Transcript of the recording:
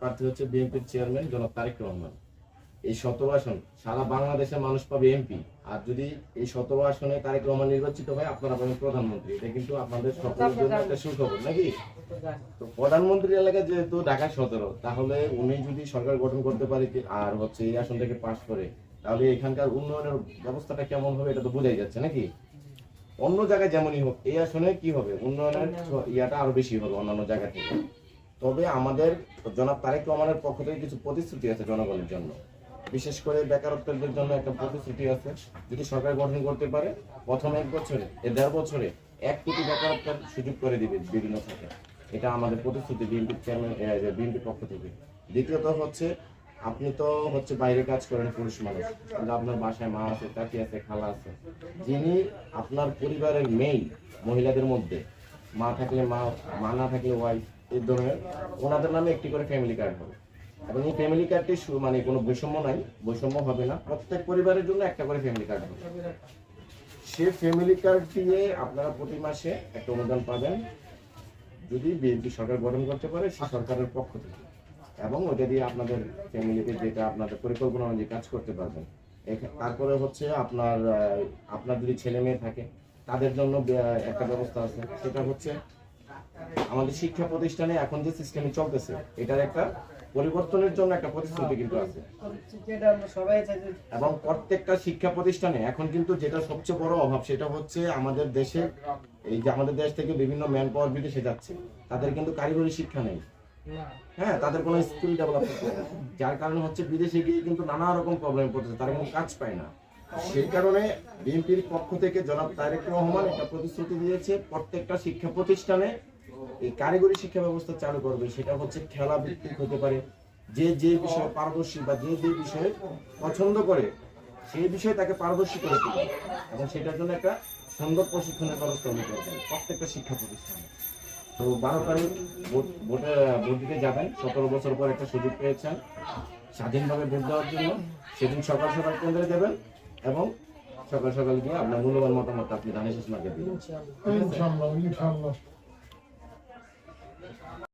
প্রার্থী হচ্ছে বিএনপির চেয়ারম্যান জনাব তারেক রহমান। এই 17 আসন সারা বাংলাদেশের মানুষ পাবে এমপি, আর যদি এই 17 আসনে তারেক রহমান নির্বাচিত হয় আপনারা পাবেন প্রধানমন্ত্রী। এটা কিন্তু আপনাদের সকলের জন্য একটা সুখবর নাকি? তো প্রধানমন্ত্রী এলাকায় যেহেতু ঢাকা 17, তাহলে উনি যদি সরকার গঠন করতে পারে আর হচ্ছে এই আসনটাকে পাশ করে, তাহলে এখানকার উন্নয়নের ব্যবস্থাটা কেমন হবে এটা তো বোঝাই যাচ্ছে নাকি? অন্য জায়গায় যেমনই হোক এই আসনে কি হবে, উন্নয়নের ইয়াটা আরো বেশি হবে অন্যান্য জায়গা থেকে। তবে আমাদের জনাব তারেক রহমানের পক্ষ থেকে কিছু প্রতিশ্রুতি আছে জনগণের জন্য, বিশেষ করে বেকারত্বের জন্য একটা প্রতিশ্রুতি আছে। যদি সরকার গঠন করতে পারে প্রথম 1 বছরে 1.5 বছরে 1 কোটি বেকারত্বের সুযোগ করে দিবে বিভিন্ন খাতে। এটা আমাদের প্রতিশ্রুতি বিএনপি চেয়ারম্যান, বিএনপির পক্ষ থেকে। দ্বিতীয়ত হচ্ছে আপনি তো হচ্ছে বাইরে কাজ করেন, পুরুষ মানুষ, কিন্তু আপনার বাসায় মা আছে, চাচি আছে, খালা আছে, যিনি আপনার পরিবারের মেইন মহিলাদের মধ্যে, মা থাকলে মা, মা না থাকলে ওয়াইফ, এই ধরনের ওনাদের নামে একটি করে ফ্যামিলি কার্ড হবে। এবং এই ফ্যামিলি কার্ডটি মানে কোনো বৈষম্য নাই, বৈষম্য হবে না, প্রত্যেক পরিবারের জন্য একটা করে ফ্যামিলি কার্ড হবে। সে ফ্যামিলি কার্ড দিয়ে আপনারা প্রতি মাসে একটা অনুদান পাবেন যদি বিএনপি সরকার গঠন করতে পারে সে সরকারের পক্ষ থেকে, এবং ওটা দিয়ে আপনাদের ফ্যামিলিতে যেটা আপনাদের পরিকল্পনা অনুযায়ী কাজ করতে পারবেন। তারপরে হচ্ছে আপনার আপনার যদি ছেলে মেয়ে থাকে তাদের জন্য একটা ব্যবস্থা আছে, সেটা হচ্ছে আমাদের শিক্ষা প্রতিষ্ঠানে এখন যে সিস্টেমে চলতেছে এটার একটা পরিবর্তনের জন্য একটা প্রতিশ্রুতি কিন্তু আছে। এবং প্রত্যেকটা শিক্ষা প্রতিষ্ঠানে এখন কিন্তু যেটা সবচেয়ে বড় অভাব সেটা হচ্ছে আমাদের দেশে, এই যে আমাদের দেশ থেকে বিভিন্ন ম্যান পাওয়ার বিদেশে যাচ্ছে, তাদের কিন্তু কারিগরি শিক্ষা নেই। হ্যাঁ, তাদের কোনো স্কিল ডেভেলপ করতে হবে, যার কারণে হচ্ছে বিদেশে গিয়ে কিন্তু নানা রকম প্রবলেম পড়তেছে, তারা কিন্তু কাজ পায় না। সেই কারণে বিএনপির পক্ষ থেকে জনাব তারেক রহমান একটা প্রতিশ্রুতি দিয়েছে, প্রত্যেকটা শিক্ষা প্রতিষ্ঠানে এই কারিগরি শিক্ষা ব্যবস্থা চালু করবে। সেটা হচ্ছে খেলা ভিত্তিক হতে পারে, যে যে বিষয়ে পারদর্শী বা যে যে বিষয়ে পছন্দ করে সেই বিষয়ে তাকে পারদর্শী করে তুলবে, এবং সেটার জন্য একটা সুন্দর প্রশিক্ষণের ব্যবস্থা উনি করবেন প্রত্যেকটা শিক্ষা প্রতিষ্ঠানে। তো 12 তারিখ ভোট দিতে যাবেন। 17 বছর পর একটা সুযোগ পেয়েছেন স্বাধীনভাবে ভোট দেওয়ার জন্য। সেদিন সকাল সকাল কেন্দ্রে দেবেন এবং সকাল সকাল গিয়ে আপনার মূল্যবান মতামত আপনি ধানের শেষ মার্কে দিবেন। ইনশাআল্লাহ ইনশাআল্লাহ।